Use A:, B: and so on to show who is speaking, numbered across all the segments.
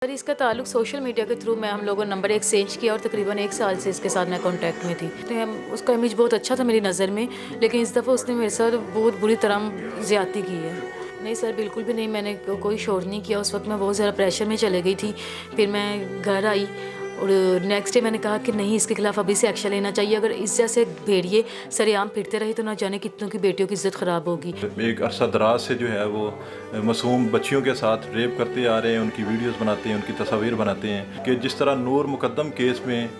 A: Sir इसका ताल्लुक social media के थ्रू मैं हम लोगों ने नंबर एक्सचेंज किया और तकरीबन 1 साल से इसके साथ मैं कांटेक्ट में थी। तो हम उसका इमेज बहुत अच्छा था मेरी नज़र में, लेकिन इस दफ़ा उसने मेरे साथ बहुत बुरी तरह ज़्यादती की है। नहीं सर, बिल्कुल भी नहीं, मैंने कोई शोर नहीं किया। उस वक्त मैं बहुत ज़्यादा प्रेशर में चले गई थी। फिर मैं घर आई और नेक्स्ट डे मैंने कहा कि नहीं, इसके खिलाफ अभी से एक्शन लेना चाहिए। अगर इस जैसे भेड़िए सरेआम फिरते रहे तो ना जाने कितनों की बेटियों की इज्जत ख़राब होगी।
B: एक अरसा दराज से जो है वो मासूम बच्चियों के साथ रेप करते आ रहे हैं, उनकी वीडियोस बनाते हैं, उनकी तस्वीर बनाते हैं कि जिस तरह नूर मुकद्दम केस में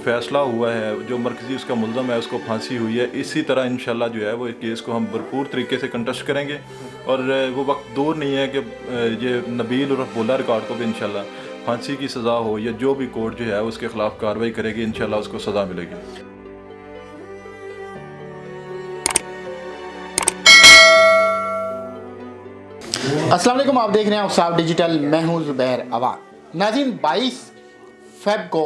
B: फ़ैसला हुआ है, जो मरकज़ी उसका मुल्ज़म है उसको फांसी हुई है, इसी तरह इंशाल्लाह जो है वो इस केस को हम भरपूर तरीके से कंटेस्ट करेंगे। और वो वक्त दूर नहीं है कि ये नबील और भोला रिकॉर्ड को भी इंशाल्लाह फांसी की सज़ा हो या जो भी कोर्ट जो है उसके ख़िलाफ़ कार्रवाई करेगी, इंशाल्लाह उसको सज़ा मिलेगी।
C: अस्सलाम वालेकुम, आप देख रहे हैं औसाफ डिजिटल। मैं हूं ज़ुबैर अवान। नाज़रीन, 22 फ़रवरी को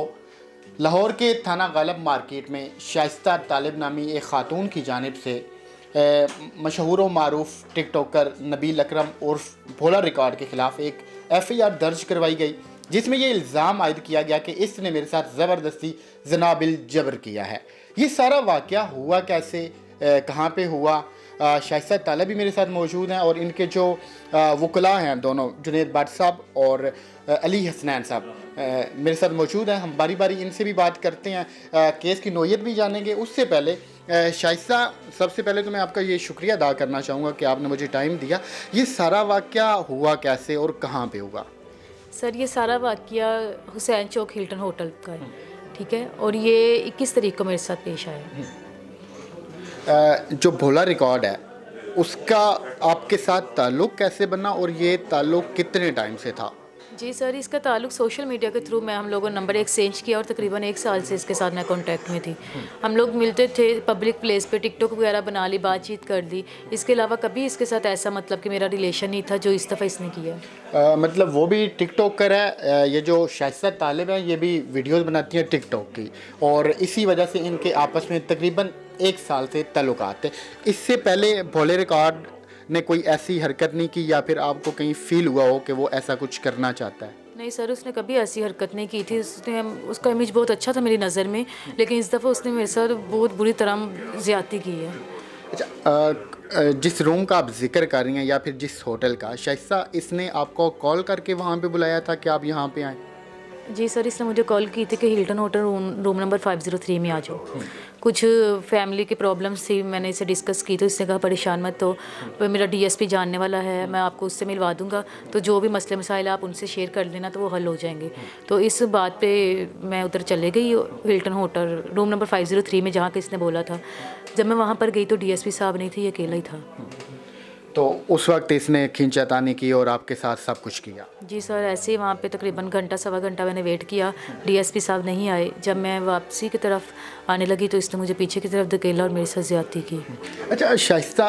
C: लाहौर के थाना गालब मार्केट में शाइस्ता तालिब नामी एक ख़ातून की जानिब से मशहूर व मारूफ टिकटॉकर नबील अकरम उर्फ भोला रिकॉर्ड के ख़िलाफ़ एक FIR दर्ज करवाई गई, जिसमें ये इल्ज़ाम आयद किया गया कि इसने मेरे साथ ज़बरदस्ती ज़नाबिल जबर किया है। ये सारा वाक़या हुआ कैसे, कहाँ पे हुआ? शाइस्ता तालिब भी मेरे साथ मौजूद हैं और इनके जो वकला हैं दोनों, जुनैद भट्ट साहब और अली हसनैन साहब मेरे साथ मौजूद हैं। हम बारी बारी इनसे भी बात करते हैं, केस की नोयत भी जानेंगे। उससे पहले शाइस्ता, सबसे पहले तो मैं आपका ये शुक्रिया अदा करना चाहूँगा कि आपने मुझे टाइम दिया। ये सारा वाक़या हुआ कैसे और कहाँ पे हुआ?
A: सर ये सारा वाक़या हुसैन चौक हिल्टन होटल का है, ठीक है, और ये 21 तारीख को मेरे साथ पेश आया।
C: जो भोला रिकॉर्ड है उसका आपके साथ ताल्लुक़ कैसे बना और ये ताल्लुक़ कितने टाइम से था?
A: जी सर, इसका ताल्लुक सोशल मीडिया के थ्रू मैं हम लोगों ने नंबर एक्सचेंज किया और तकरीबन 1 साल से इसके साथ मैं कांटेक्ट में थी। हम लोग मिलते थे पब्लिक प्लेस पे, टिकटॉक वगैरह बना ली, बातचीत कर ली। इसके अलावा कभी इसके साथ ऐसा मतलब कि मेरा रिलेशन नहीं था जो इस दफ़ा इसने किया।
C: मतलब वो भी टिकटॉकर है, ये जो शाइस्ता तालिब है ये भी वीडियोस बनाती हैं टिकटॉक की, और इसी वजह से इनके आपस में तकरीबन 1 साल से ताल्लुकात है। इससे पहले भोले रिकॉर्ड ने कोई ऐसी हरकत नहीं की या फिर आपको कहीं फील हुआ हो कि वो ऐसा कुछ करना चाहता है?
A: नहीं सर, उसने कभी ऐसी हरकत नहीं की थी। उसका इमेज बहुत अच्छा था मेरी नज़र में, लेकिन इस दफ़ा उसने मेरे साथ बहुत बुरी तरह ज़्यादती की है।
C: अच्छा, जिस रूम का आप जिक्र कर रही हैं या फिर जिस होटल का, शाइस्ता इसने आपको कॉल करके वहाँ पे बुलाया था कि आप यहाँ पे आएँ?
A: जी सर, इसने मुझे कॉल की थी कि हिल्टन होटल रूम नंबर 503 में आ जाओ। कुछ फैमिली की प्रॉब्लम्स थी, मैंने इसे डिस्कस की तो इसने कहा परेशान मत हो, मेरा DSP जानने वाला है, मैं आपको उससे मिलवा दूंगा, तो जो भी मसले मसाइल आप उनसे शेयर कर लेना तो वो हल हो जाएंगे। तो इस बात पे मैं उधर चले गई हिल्टन होटल रूम नंबर 503 में, जहाँ के इसने बोला था। जब मैं वहाँ पर गई तो DSP साहब नहीं थे, ये अकेला ही था।
C: तो उस वक्त इसने खींचातानी की और आपके साथ सब कुछ किया?
A: जी सर, ऐसे ही वहाँ पे तकरीबन घंटा सवा घंटा मैंने वेट किया, DSP साहब नहीं आए। जब मैं वापसी की तरफ आने लगी तो इसने मुझे पीछे की तरफ धकेला और मेरे साथ ज़्यादती की।
C: अच्छा शाइस्ता,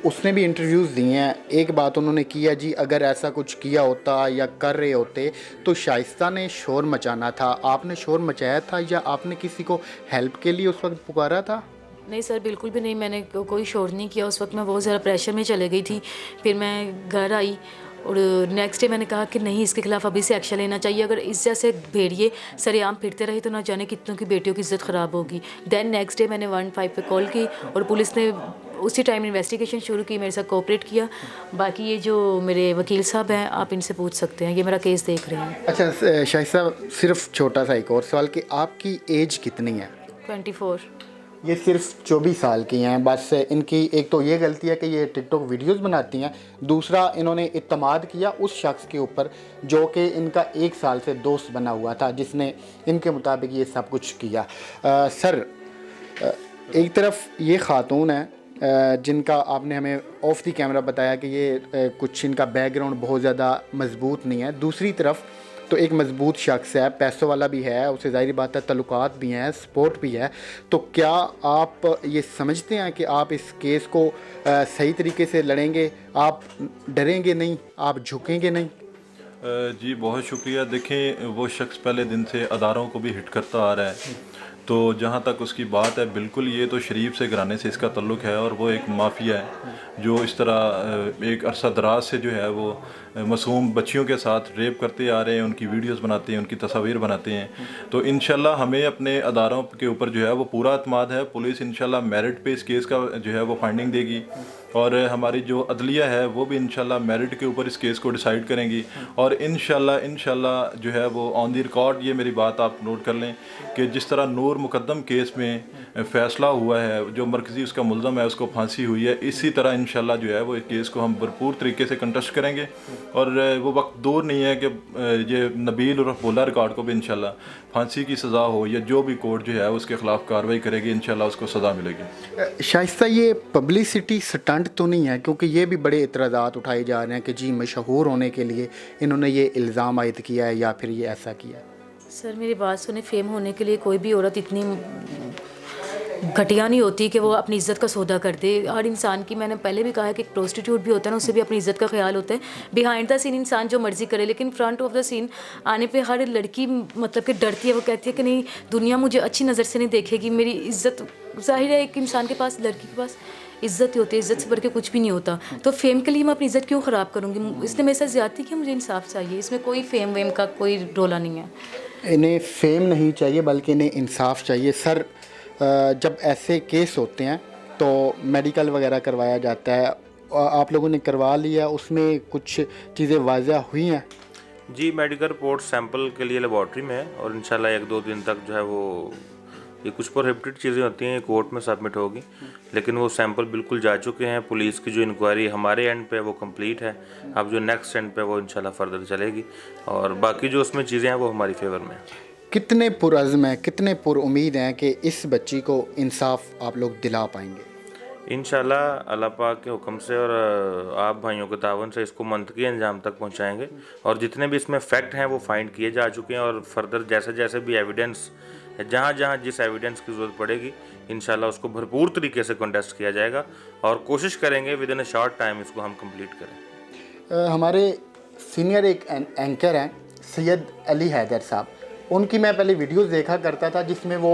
C: उसने भी इंटरव्यूज़ दिए हैं, एक बात उन्होंने किया जी, अगर ऐसा कुछ किया होता या कर रहे होते तो शाइस्ता ने शोर मचाना था। आपने शोर मचाया था या आपने किसी को हेल्प के लिए उस वक्त पुकारा था?
A: नहीं सर, बिल्कुल भी नहीं, मैंने कोई शोर नहीं किया। उस वक्त मैं बहुत ज़्यादा प्रेशर में चले गई थी। फिर मैं घर आई और नेक्स्ट डे मैंने कहा कि नहीं, इसके खिलाफ अभी से एक्शन लेना चाहिए। अगर इस जैसे भेड़िए सरेआम फिरते रहे तो ना जाने कितनों की बेटियों की इज्जत ख़राब होगी। दैन नेक्स्ट डे मैंने 15 पे कॉल की और पुलिस ने उसी टाइम इन्वेस्टिगेशन शुरू की, मेरे साथ कोऑपरेट किया। बाकी ये जो मेरे वकील साहब हैं, आप इनसे पूछ सकते हैं, ये मेरा केस देख रहे हैं।
C: अच्छा शाइस्ता, सिर्फ छोटा सा एक और सवाल कि आपकी एज कितनी है?
A: 24।
C: ये सिर्फ 24 साल की हैं। बस इनकी एक तो ये गलती है कि ये टिकटॉक वीडियोस बनाती हैं, दूसरा इन्होंने इत्तमाद किया उस शख्स के ऊपर जो कि इनका 1 साल से दोस्त बना हुआ था, जिसने इनके मुताबिक ये सब कुछ किया। सर, एक तरफ ये ख़ातून है जिनका आपने हमें ऑफ द कैमरा बताया कि ये कुछ इनका बैकग्राउंड बहुत ज़्यादा मजबूत नहीं है, दूसरी तरफ तो एक मजबूत शख्स है, पैसों वाला भी है, उससे ज़ाहिर बात है तल्लुकात भी हैं, सपोर्ट भी है। तो क्या आप ये समझते हैं कि आप इस केस को सही तरीके से लड़ेंगे? आप डरेंगे नहीं, आप झुकेंगे नहीं?
B: जी बहुत शुक्रिया। देखें, वो शख्स पहले दिन से अदारों को भी हिट करता आ रहा है, तो जहाँ तक उसकी बात है, बिल्कुल ये तो शरीफ से घराने से इसका ताल्लुक़ है और वो एक माफिया है जो इस तरह एक अरसा दराज से जो है वो मासूम बच्चियों के साथ रेप करते आ रहे हैं, उनकी वीडियोस बनाते हैं, उनकी तस्वीर बनाते हैं। तो इंशाल्लाह हमें अपने अदारों के ऊपर जो है वो पूरा अतमाद है। पुलिस इंशाल्लाह मेरिट पे इस केस का जो है वो फाइंडिंग देगी और हमारी जो अदलिया है वो भी इंशाल्लाह मेरिट के ऊपर इस केस को डिसाइड करेंगी और इंशाल्लाह जो है वो ऑन द रिकॉर्ड, ये मेरी बात आप नोट कर लें कि जिस तरह नूर मुकद्दम केस में फ़ैसला हुआ है, जो मरकज़ी उसका मुल्ज़म है उसको फांसी हुई है, इसी तरह इंशाल्लाह जो है वो इस केस को हम भरपूर तरीके से कंटेस्ट करेंगे और वो वक्त दूर नहीं है कि ये नबील और बोला रिकॉर्ड को भी इंशाल्लाह फांसी की सज़ा हो या जो भी कोर्ट जो है उसके ख़िलाफ़ कार्रवाई करेगी, इंशाल्लाह उसको सज़ा मिलेगी।
C: शाइस्ता, ये पब्लिसिटी स्टंट तो नहीं है? क्योंकि ये भी बड़े इतराज़ात उठाए जा रहे हैं कि जी मशहूर होने के लिए इन्होंने ये इल्ज़ाम आयद किया है या फिर ये ऐसा किया है।
A: सर मेरी बात सुने, फेम होने के लिए कोई भी औरत इतनी घटिया नहीं होती कि वो अपनी इज़्ज़त का सौदा कर दे। हर इंसान की, मैंने पहले भी कहा है कि एक प्रोस्टिट्यूट भी होता है ना, उससे भी अपनी इज़्ज़त का ख्याल होता है। बिहाइंड द सीन इंसान जो मर्ज़ी करे, लेकिन फ्रंट ऑफ द सीन आने पे हर लड़की मतलब कि डरती है। वो कहती है कि नहीं, दुनिया मुझे अच्छी नज़र से नहीं देखेगी, मेरी इज़्ज़त, जाहिर है एक इंसान के पास, लड़की के पास इज़्ज़त ही होती है, इज़्ज़त से बढ़ के कुछ भी नहीं होता। तो फेम के लिए मैं अपनी इज़्ज़त क्यों ख़राब करूँगी? इसने मेरे साथ ज़्यादती की, मुझे इंसाफ चाहिए। इसमें कोई फेम वेम का कोई रोला नहीं है।
C: इन्हें फेम नहीं चाहिए बल्कि इन्हें इंसाफ चाहिए। सर, जब ऐसे केस होते हैं तो मेडिकल वगैरह करवाया जाता है, आप लोगों ने करवा लिया, उसमें कुछ चीज़ें वाज़ह हुई हैं?
D: जी, मेडिकल रिपोर्ट सैंपल के लिए लेबॉर्ट्री में है और इंशाल्लाह 1-2 दिन तक जो है वो ये कुछ प्रोहिबिटेड चीज़ें होती हैं, कोर्ट में सबमिट होगी, लेकिन वो सैंपल बिल्कुल जा चुके हैं। पुलिस की जो इंक्वायरी हमारे एंड पे वो कंप्लीट है, अब जो नेक्स्ट एंड पे वो इंशाल्लाह फर्दर चलेगी और बाकी जो उसमें चीज़ें हैं वो हमारी फेवर में हैं।
C: कितने पुरज़्म हैं, कितने पुरुम्मीद हैं कि इस बच्ची को इंसाफ आप लोग दिला पाएंगे?
D: इंशाल्लाह अल्लाह पाक के हुक्म से और आप भाइयों के तावन से इसको मंतकी अंजाम तक पहुंचाएंगे और जितने भी इसमें फैक्ट हैं वो फाइंड किए जा चुके हैं और फर्दर जैसे जैसे भी एविडेंस, जहाँ जहाँ जिस एविडेंस की ज़रूरत पड़ेगी इंशाल्लाह उसको भरपूर तरीके से कंटेस्ट किया जाएगा और कोशिश करेंगे with in a short time इसको हम कंप्लीट करें।
C: हमारे सीनियर एक एंकर हैं सैयद अली हैदर साहब, उनकी मैं पहले वीडियोस देखा करता था जिसमें वो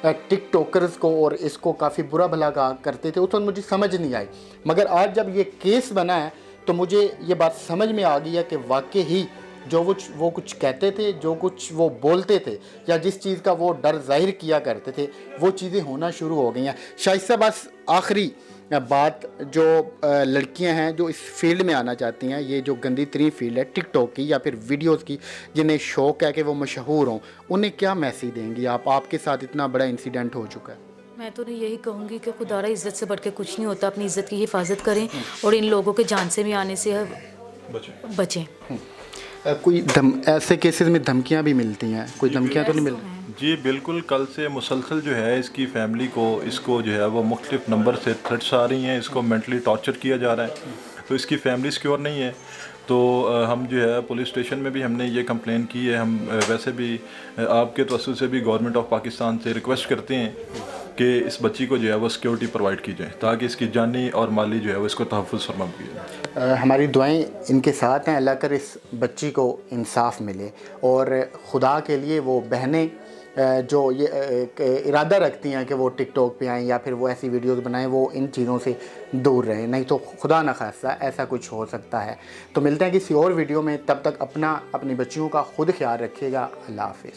C: टिकटॉकर्स को और इसको काफ़ी बुरा भला कहा करते थे। उस वक्त मुझे समझ नहीं आई, मगर आज जब ये केस बना है तो मुझे ये बात समझ में आ गई है कि वाकई ही जो वो कुछ कहते थे, जो कुछ वो बोलते थे या जिस चीज़ का वो डर जाहिर किया करते थे, वो चीज़ें होना शुरू हो गई हैं। शाइस्ता, बस आखिरी बात, जो लड़कियां हैं जो इस फील्ड में आना चाहती हैं, ये जो गंदी तरीन फील्ड है टिकटॉक की या फिर वीडियोस की, जिन्हें शौक़ है कि वो मशहूर हों, उन्हें क्या मैसेज देंगी आप? आपके साथ इतना बड़ा इंसिडेंट हो चुका है।
A: मैं तो यही कहूँगी कि खुदारा इज़्ज़त से बढ़ के कुछ नहीं होता। अपनी इज़्ज़त की हिफाजत करें और इन लोगों के जान से भी आने से बचें।
C: कोई ऐसे केसेस में धमकियां भी मिलती हैं? कोई धमकियां तो नहीं मिल रही?
B: जी बिल्कुल, कल से मुसलसल जो है इसकी फैमिली को, इसको जो है वो मुख्तलिफ नंबर से थ्रेट्स आ रही हैं, इसको मेंटली टॉर्चर किया जा रहा है, तो इसकी फैमिली सिक्योर नहीं है। तो हम जो है पुलिस स्टेशन में भी हमने ये कंप्लेन की है। हम वैसे भी आपके तवज्जुह से भी गवर्नमेंट ऑफ पाकिस्तान से रिक्वेस्ट करते हैं कि इस बच्ची को जो है वो सिक्योरिटी प्रोवाइड की जाए ताकि इसकी जानी और माली जो है वो इसको तहफ़्फ़ुज़ फरमाम किया जाए।
C: हमारी दुआएं इनके साथ हैं, अल्लाह कर इस बच्ची को इंसाफ मिले और खुदा के लिए वो बहनें जो ये इरादा रखती हैं कि वो टिकटॉक पे आएँ या फिर वो ऐसी वीडियोस बनाएं, वो इन चीज़ों से दूर रहें, नहीं तो खुदा न खास्ता ऐसा कुछ हो सकता है। तो मिलते हैं किसी और वीडियो में, तब तक अपनी बच्चियों का खुद ख्याल रखिएगा। अल्लाह हाफ़िज़।